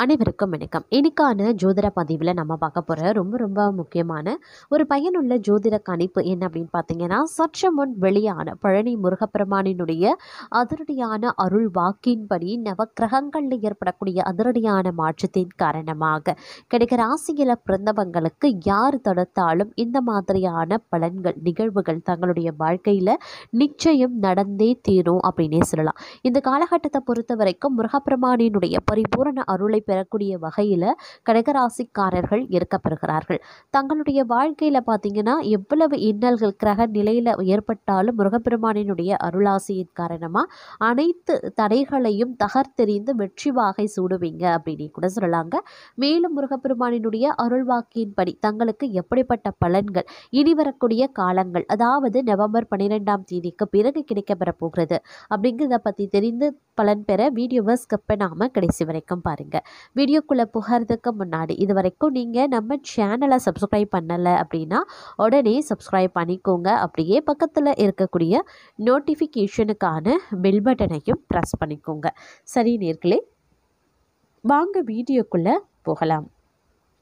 அனைவருக்கும் வணக்கம். இன்னைக்கான ஜோதிட பதிவில் நம்ம பார்க்க போகிற ரொம்ப ரொம்ப முக்கியமான ஒரு பயனுள்ள ஜோதிட கணிப்பு என்ன அப்படின்னு பார்த்தீங்கன்னா, சற்று முன் வெளியான பழனி முருகப்பெருமானினுடைய அதிரடியான அருள் வாக்கின்படி நவக்கிரகங்களில் ஏற்படக்கூடிய அதிரடியான மாற்றத்தின் காரணமாக கிடைக்கிற ராசியில் பிறந்தவங்களுக்கு யார் தடுத்தாலும் இந்த மாதிரியான பலன்கள் நிகழ்வுகள் தங்களுடைய வாழ்க்கையில் நிச்சயம் நடந்தே தீரும் அப்படின்னே சொல்லலாம். இந்த காலகட்டத்தை பொறுத்த வரைக்கும் முருகப்பெருமானினுடைய பரிபூரண அருளை பெறக்கூடிய வகையில் கடகராசிக்காரர்கள் இருக்கப்பெறுகிறார்கள். தங்களுடைய வாழ்க்கையில் பார்த்தீங்கன்னா எவ்வளவு இன்னல்கள் கிரக நிலையில் ஏற்பட்டாலும் முருகப்பெருமானினுடைய அருளாசியின் காரணமாக அனைத்து தடைகளையும் தகர்த்தெறிந்து வெற்றி வாகை சூடுவீங்க அப்படின்னு கூட சொல்லலாங்க. மேலும் முருகப்பெருமானினுடைய அருள்வாக்கின்படி தங்களுக்கு எப்படிப்பட்ட பலன்கள் இனி வரக்கூடிய காலங்கள், அதாவது நவம்பர் 12ஆம் தேதிக்கு பிறகு கிடைக்கப்பெற போகிறது அப்படிங்கிறத பற்றி தெரிந்து பலன் பெற வீடியோவை ஸ்கிப் பண்ணாமல் கடைசி வரைக்கும் பாருங்கள். வீடியோக்குள்ளே புகிறதுக்கு முன்னாடி இது வரைக்கும் நீங்கள் நம்ம சேனலை சப்ஸ்கிரைப் பண்ணலை அப்படின்னா உடனே சப்ஸ்கிரைப் பண்ணிக்கோங்க. அப்படியே பக்கத்தில் இருக்கக்கூடிய நோட்டிஃபிகேஷனுக்கான பெல் பட்டனையும் ப்ரெஸ் பண்ணிக்கோங்க. சரி நேர்களே, வாங்க வீடியோக்குள்ளே போகலாம்.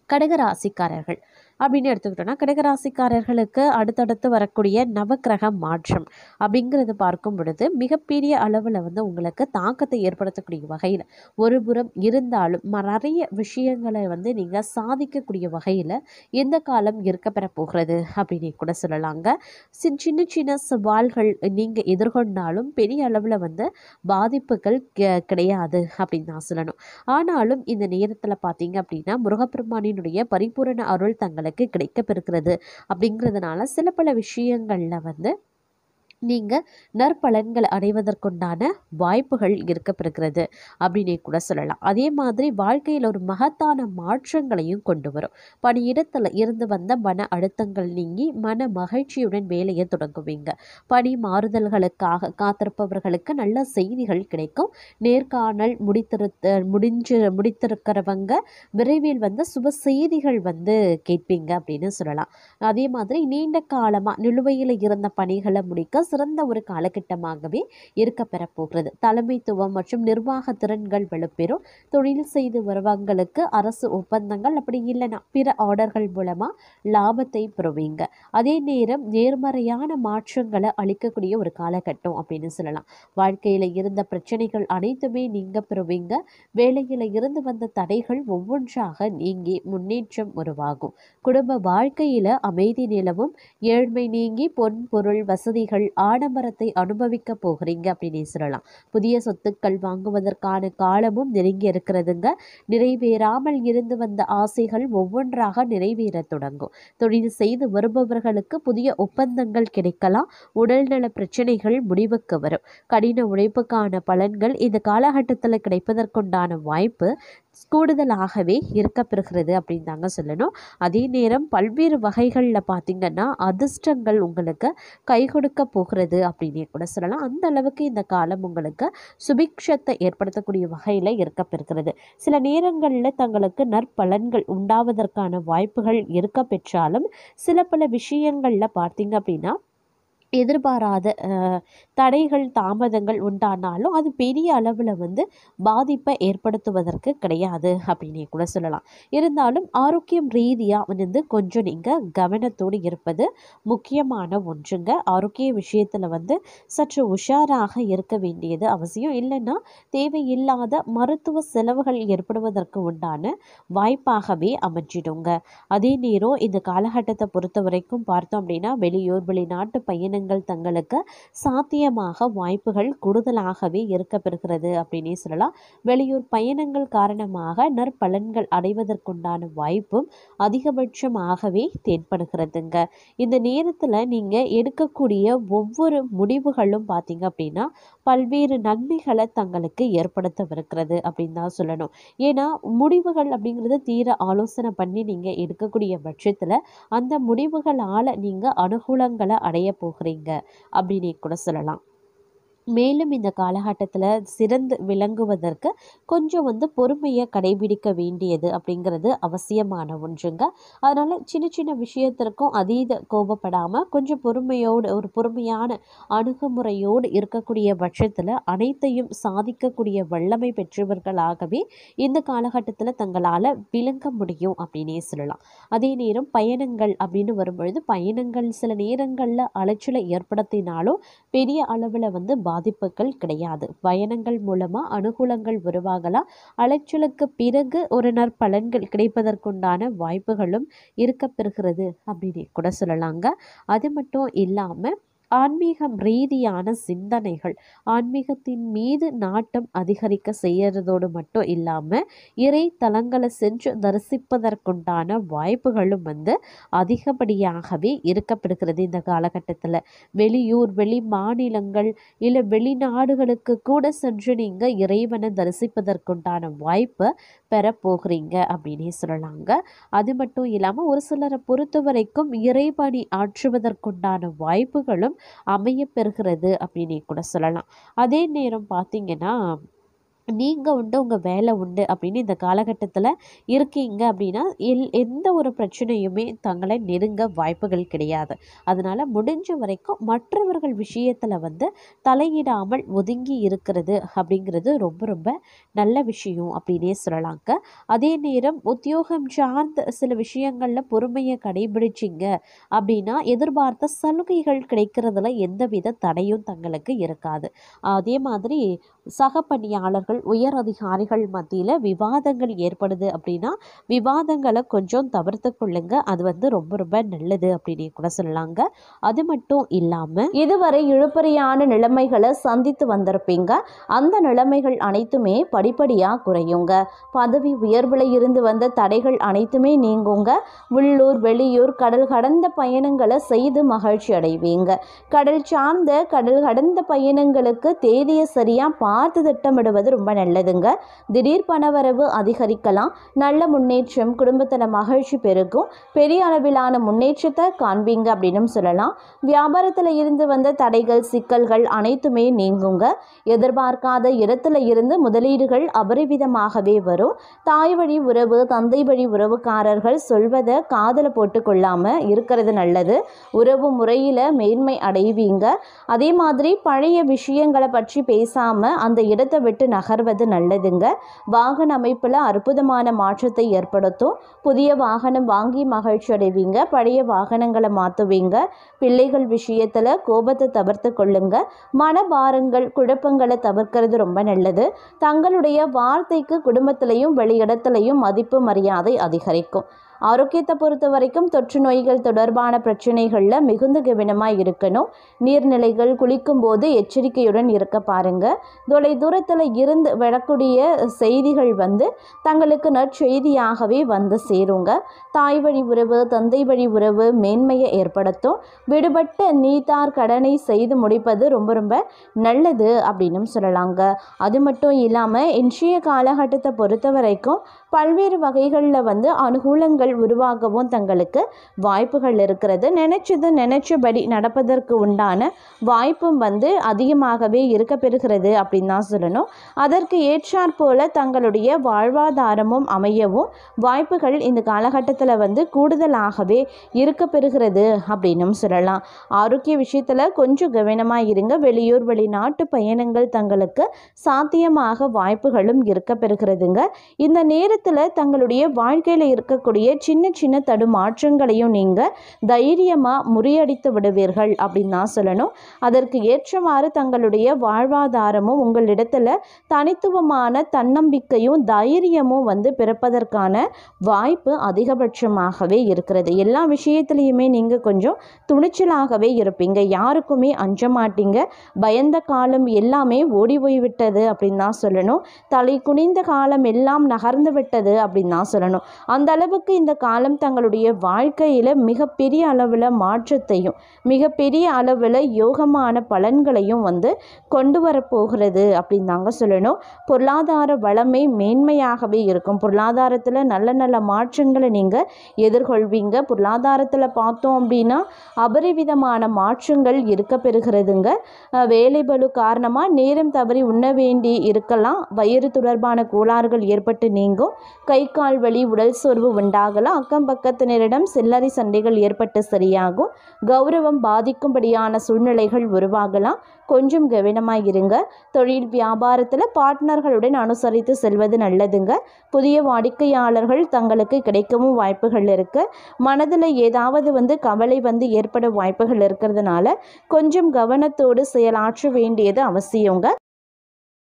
கடகராசிக்காரர்கள் அப்படின்னு எடுத்துக்கிட்டோன்னா, கடகராசிக்காரர்களுக்கு அடுத்தடுத்து வரக்கூடிய நவக்கிரக மாற்றம் அப்படிங்கிறது பார்க்கும் பொழுது மிகப்பெரிய அளவில் உங்களுக்கு தாக்கத்தை ஏற்படுத்தக்கூடிய வகையில் ஒரு புறம் இருந்தாலும் நிறைய விஷயங்களை நீங்கள் சாதிக்கக்கூடிய வகையில் எந்த காலம் இருக்கப்பெற போகிறது அப்படின்னு கூட சொல்லலாங்க. சின்ன சின்ன சவால்கள் நீங்கள் எதிர்கொண்டாலும் பெரிய அளவில் பாதிப்புகள் கிடையாது அப்படின்னு தான் சொல்லணும். ஆனாலும் இந்த நேரத்தில் பார்த்தீங்க அப்படின்னா முருகப்பெருமானினுடைய பரிபூரண அருள் தங்களுக்கு கிடைக்கப்பெறுகிறது அப்படிங்கிறதுனால சில பல விஷயங்கள்ல நீங்கள் நற்பலன்கள் அடைவதற்குண்டான வாய்ப்புகள் இருக்கப்பெறுகிறது அப்படின்னே கூட சொல்லலாம். அதே மாதிரி வாழ்க்கையில் ஒரு மகத்தான மாற்றங்களையும் கொண்டு வரும். பணியிடத்தில் இருந்து வந்த மன அழுத்தங்கள் நீங்கி மன மகிழ்ச்சியுடன் வேலையை தொடங்குவீங்க. பணி மாறுதல்களுக்காக காத்திருப்பவர்களுக்கு நல்ல செய்திகள் கிடைக்கும். நேர்காணல் முடித்திருக்கிறவங்க விரைவில் சுப செய்திகள் கேட்பீங்க அப்படின்னு சொல்லலாம். அதே மாதிரி நீண்ட காலமாக நிலுவையில் இருந்த பணிகளை முடிக்க சிறந்த ஒரு காலகட்டமாகவே இருக்கப்பெற போகிறது. தலைமைத்துவம் மற்றும் நிர்வாக திறன்கள் வலுப்பெறும். தொழில் செய்து வருவங்களுக்கு அரசு ஒப்பந்தங்கள் அப்படி இல்லைன்னா பிற ஆர்டர்கள் மூலமாக லாபத்தை பெறுவீங்க. அதே நேரம் நேர்மறையான மாற்றங்களை அளிக்கக்கூடிய ஒரு காலகட்டம் அப்படின்னு சொல்லலாம். வாழ்க்கையில் இருந்த பிரச்சனைகள் அனைத்துமே நீங்க பெறுவீங்க. வேலையில் இருந்து வந்த தடைகள் ஒவ்வொன்றாக நீங்கி முன்னேற்றம் உருவாகும். குடும்ப வாழ்க்கையில் அமைதி நிலவும். ஏழ்மை நீங்கி பொன் பொருள் வசதிகள் ஆடம்பரத்தை அனுபவிக்க போகிறீங்க அப்படின்னு சொல்லலாம். புதிய சொத்துக்கள் வாங்குவதற்கான காலமும் நெருங்கி இருக்கிறதுங்க. நிறைவேறாமல் இருந்து வந்த ஆசைகள் ஒவ்வொன்றாக நிறைவேற தொடங்கும். தொழில் செய்து வருபவர்களுக்கு புதிய ஒப்பந்தங்கள் கிடைக்கலாம். உடல்நல பிரச்சனைகள் முடிவுக்கு வரும். கடின உழைப்புக்கான பலன்கள் இந்த காலகட்டத்தில் கிடைப்பதற்குண்டான வாய்ப்பு கூடுதலாகவே இருக்கப்பெறுகிறது அப்படின்னு தாங்க சொல்லணும். அதே நேரம் பல்வேறு வகைகளில் பார்த்தீங்கன்னா அதிர்ஷ்டங்கள் உங்களுக்கு கை கொடுக்க போகிறது அப்படின்னே கூட சொல்லலாம். அந்த அளவுக்கு இந்த காலம் உங்களுக்கு சுபிக்ஷத்தை ஏற்படுத்தக்கூடிய வகையில் இருக்கப்பெறுகிறது. சில நேரங்களில் தங்களுக்கு நற்பலன்கள் உண்டாவதற்கான வாய்ப்புகள் இருக்க பெற்றாலும் சில பல விஷயங்களில் பார்த்தீங்க அப்படின்னா எதிர்பாராத தடைகள் தாமதங்கள் உண்டானாலும் அது பெரிய அளவில் பாதிப்பை ஏற்படுத்துவதற்கு கிடையாது அப்படின்னே கூட சொல்லலாம். இருந்தாலும் ஆரோக்கியம் ரீதியாக கொஞ்சம் நீங்கள் கவனத்தோடு இருப்பது முக்கியமான ஒன்றுங்க. ஆரோக்கிய விஷயத்தில் சற்று உஷாராக இருக்க வேண்டியது அவசியம். இல்லைன்னா தேவையில்லாத மருத்துவ செலவுகள் ஏற்படுவதற்கு உண்டான வாய்ப்பாகவே அமைஞ்சிடுங்க. அதே நேரம் இந்த காலகட்டத்தை பொறுத்த வரைக்கும் பார்த்தோம் அப்படின்னா வெளியூர் வெளிநாட்டு பயணங்கள் தங்களுக்கு சாத்தியமாக வாய்ப்புகள் கூடுதலாகவே இருக்கப்பெறுகிறது அப்படின்னே சொல்லலாம். வெளியூர் பயணங்கள் காரணமாக நற்பலன்கள் அடைவதற்குண்டான வாய்ப்பும் அதிகபட்சமாகவே தென்படுகிறதுங்க. இந்த நேரத்தில் நீங்கள் எடுக்கக்கூடிய ஒவ்வொரு முடிவுகளும் பார்த்தீங்க அப்படின்னா பல்வேறு நன்மைகளை தங்களுக்கு ஏற்படுத்தவிருக்கிறது அப்படின்னு தான் சொல்லணும். ஏன்னா முடிவுகள் அப்படிங்கிறது தீர ஆலோசனை பண்ணி நீங்கள் எடுக்கக்கூடிய பட்சத்தில் அந்த முடிவுகளால் நீங்கள் அனுகூலங்களை அடைய போகிறீங்க அப்படின்னே கூட சொல்லலாம். மேலும் இந்த காலகட்டத்தில் சிறந்து விளங்குவதற்கு கொஞ்சம் பொறுமையை கடைபிடிக்க வேண்டியது அப்படிங்கிறது அவசியமான ஒன்றுங்க. அதனால் சின்ன சின்ன விஷயத்திற்கும் அதீத கோபப்படாமல் கொஞ்சம் பொறுமையோடு ஒரு பொறுமையான அணுகுமுறையோடு இருக்கக்கூடிய பட்சத்தில் அனைத்தையும் சாதிக்கக்கூடிய வல்லமை பெற்றவர்களாகவே இந்த காலகட்டத்தில் தங்களால் விளங்க முடியும் அப்படின்னே சொல்லலாம். அதே நேரம் பயணங்கள் அப்படின்னு வரும்பொழுது பயணங்கள் சில நேரங்களில் அலைச்சலை ஏற்படுத்தினாலும் பெரிய அளவில் பாதிப்புகள் கிடையாது. பயணங்கள் மூலமா அனுகூலங்கள் உருவாகலாம். அலைச்சலுக்கு பிறகு ஒரு நற்பலன்கள் கிடைப்பதற்குண்டான வாய்ப்புகளும் இருக்கப்பெறுகிறது அப்படின்னு கூட சொல்லலாங்க. அது மட்டும் இல்லாம ஆன்மீகம் ரீதியான சிந்தனைகள் ஆன்மீகத்தின் மீது நாட்டம் அதிகரிக்க செய்யறதோடு மட்டும் இல்லாமல் இறை தலங்களை சென்று தரிசிப்பதற்குண்டான வாய்ப்புகளும் அதிகப்படியாகவே இருக்கப்படுகிறது. இந்த காலகட்டத்தில் வெளியூர் வெளி மாநிலங்கள் இல்லை வெளிநாடுகளுக்கு கூட சென்று நீங்கள் இறைவனை தரிசிப்பதற்குண்டான வாய்ப்பை பெறப்போகிறீங்க அப்படின்னே சொல்லலாங்க. அது மட்டும் இல்லாமல் ஒரு சிலரை பொறுத்த வரைக்கும் இறைபணி ஆற்றுவதற்குண்டான வாய்ப்புகளும் அமையப்பெறுகிறது அப்படின்னு கூட சொல்லலாம். அதே நேரம் பார்த்தீங்கன்னா நீங்கள் உண்டு உங்கள் வேலை உண்டு அப்படின்னு இந்த காலகட்டத்தில் இருக்கீங்க அப்படின்னா எந்த ஒரு பிரச்சனையுமே தங்களை நெருங்க வாய்ப்புகள் கிடையாது. அதனால் முடிஞ்ச வரைக்கும் மற்றவர்கள் விஷயத்தில் தலையிடாமல் ஒதுங்கி இருக்கிறது அப்படிங்கிறது ரொம்ப ரொம்ப நல்ல விஷயம் அப்படின்னே சொல்லலாங்க. அதே நேரம் உத்தியோகம் சார்ந்த சில விஷயங்களில் பொறுமையை கடைபிடிச்சிங்க அப்படின்னா எதிர்பார்த்த சலுகைகள் கிடைக்கிறதுல எந்தவித தடையும் தங்களுக்கு இருக்காது. அதே மாதிரி சக பணியாளர்கள் உயர் அதிகாரிகள் மத்தியில் விவாதங்கள் ஏற்படுது அப்படின்னா விவாதங்களை கொஞ்சம் தவிர்த்து கொள்ளுங்க. அது ரொம்ப ரொம்ப நல்லது அப்படின்னு கூட சொல்லலாங்க. அது மட்டும் இல்லாமல் இதுவரை இழுபறியான நிலைமைகளை சந்தித்து வந்திருப்பீங்க. அந்த நிலைமைகள் அனைத்துமே படிப்படியாக குறையுங்க. பதவி உயர்வில் இருந்து வந்த தடைகள் அனைத்துமே நீங்குங்க. உள்ளூர் வெளியூர் கடல் கடந்த பயணங்களை செய்து மகிழ்ச்சி அடைவீங்க. கடல் சார்ந்த கடல் கடந்த பயணங்களுக்கு தேதியை சரியாக பார்த்து திட்டமிடுவது ரொம்ப நல்லதுங்க. திடீர் பணவரவு அதிகரிக்கலாம். நல்ல முன்னேற்றம், குடும்பத்தில் மகிழ்ச்சி பெருகும். பெரிய அளவிலான முன்னேற்றத்தை காண்பீங்க அப்படின்னு சொல்லலாம். வியாபாரத்தில் இருந்து வந்த தடைகள் சிக்கல்கள் அனைத்துமே நீங்குங்க. எதிர்பார்க்காத இடத்துல இருந்து முதலீடுகள் அபரிவிதமாகவே வரும். தாய் வழி உறவு தந்தை வழி உறவுக்காரர்கள் சொல்வதை காதல போட்டு கொள்ளாம இருக்கிறது நல்லது. உறவு முறையில் மேன்மை அடைவீங்க. அதே மாதிரி பழைய விஷயங்களை பற்றி பேசாம அந்த இடத்தை விட்டு நகர்வது நல்லதுங்க. வாகன அமைப்பில் அற்புதமான மாற்றத்தை ஏற்படுத்தும். புதிய வாகனம் வாங்கி மகிழ்ச்சி அடைவீங்க. பழைய வாகனங்களை மாற்றுவீங்க. பிள்ளைகள் விஷயத்தில் கோபத்தை தவிர்த்து கொள்ளுங்க. மனபாரங்கள் குழப்பங்களை தவிர்க்கிறது ரொம்ப நல்லது. தங்களுடைய வார்த்தைக்கு குடும்பத்திலையும் வெளியிடத்திலையும் மதிப்பு மரியாதை அதிகரிக்கும். ஆரோக்கியத்தை பொறுத்த வரைக்கும் தொற்று நோய்கள் தொடர்பான பிரச்சனைகளில் மிகுந்த கவனமாக இருக்கணும். நீர்நிலைகள் குளிக்கும் போது எச்சரிக்கையுடன் இருக்க பாருங்க. தொலை தூரத்தில் இருந்து வரக்கூடிய செய்திகள் தங்களுக்கு நற்செய்தியாகவே சேருங்க. தாய் வழி உறவு தந்தை வழி உறவு மேன்மையை ஏற்படுத்தும். விடுபட்ட நீத்தார் கடனை செய்து முடிப்பது ரொம்ப ரொம்ப நல்லது அப்படின்னு சொல்லலாங்க. அது மட்டும் இல்லாமல் இன்றைய காலகட்டத்தை பொறுத்த வரைக்கும் பல்வேறு வகைகளில் அனுகூலங்கள் உருவாகவும் தங்களுக்கு வாய்ப்புகள் இருக்கிறது. நினைச்சபடி நடப்பதற்கு உண்டான வாய்ப்பும் அதிகமாகவே இருக்க பெறுகிறது அப்படின்னு தான் சொல்லணும். அதற்கு ஏற்றாற் போல தங்களுடைய வாழ்வாதாரமும் அமையவும் வாய்ப்புகள் இந்த காலகட்டத்தில் கூடுதலாகவே இருக்க பெறுகிறது அப்படின்னு சொல்லலாம். ஆரோக்கிய விஷயத்தில் கொஞ்சம் கவனமாக இருங்க. வெளியூர் வெளிநாட்டு பயணங்கள் தங்களுக்கு சாத்தியமாக வாய்ப்புகளும் இருக்க பெறுகிறதுங்க. இந்த நேரத்தில் தங்களுடைய வாழ்க்கையில் இருக்கக்கூடிய சின்ன சின்ன தடுமாற்றங்களையும் நீங்கள் தைரியமாக முறியடித்து விடுவீர்கள் அப்படின்னு தான் சொல்லணும். அதற்கு ஏற்றவாறு தங்களுடைய வாழ்வாதாரமும் உங்களிடத்தில் தனித்துவமான தன்னம்பிக்கையும் தைரியமும் பிறப்பதற்கான வாய்ப்பு அதிகபட்சமாகவே இருக்கிறது. எல்லா விஷயத்துலையுமே நீங்கள் கொஞ்சம் துணிச்சலாகவே இருப்பீங்க. யாருக்குமே அஞ்ச மாட்டீங்க. பயந்த காலம் எல்லாமே ஓடி போய்விட்டது அப்படின்னு தான் சொல்லணும். தலை குனிந்த காலம் எல்லாம் நகர்ந்து விட்டது அப்படின்னு தான் சொல்லணும். அந்த அளவுக்கு இந்த காலம் தங்களுடைய வாழ்க்கையில் மிகப்பெரிய அளவில் மாற்றத்தையும் மிகப்பெரிய அளவில் யோகமான பலன்களையும் கொண்டு வரப்போகிறது இருக்கிறது அப்படின்னு தாங்க சொல்லணும். பொருளாதார வளமை மேன்மையாகவே இருக்கும். பொருளாதாரத்தில் நல்ல நல்ல மாற்றங்களை நீங்கள் எதிர்கொள்வீங்க. பொருளாதாரத்தில் பார்த்தோம் அப்படின்னா அபரிவிதமான மாற்றங்கள் இருக்க பெறுகிறதுங்க. வேலைபளு காரணமாக நேரம் தவறி உண்ண வேண்டி இருக்கலாம். வயிறு தொடர்பான கோளாறுகள் ஏற்பட்டு நீங்கும். கை கால் வலி, உடல் சோர்வு உண்டாகலாம். அக்கம் பக்கத்தினரிடம் சில்லறை சண்டைகள் ஏற்பட்டு சரியாகும். கௌரவம் பாதிக்கும்படியான சூழ்நிலைகள் உருவாகலாம். கொஞ்சம் கவனமாக இருங்க. தொழில் வியாபாரத்தில் பார்ட்னர்களுடன் அனுசரித்து செல்வது நல்லதுங்க. புதிய வாடிக்கையாளர்கள் தங்களுக்கு கிடைக்கவும் வாய்ப்புகள் இருக்கு. மனதில் ஏதாவது கவலை ஏற்பட வாய்ப்புகள் இருக்கிறதுனால கொஞ்சம் கவனத்தோடு செயலாற்ற வேண்டியது அவசியங்க.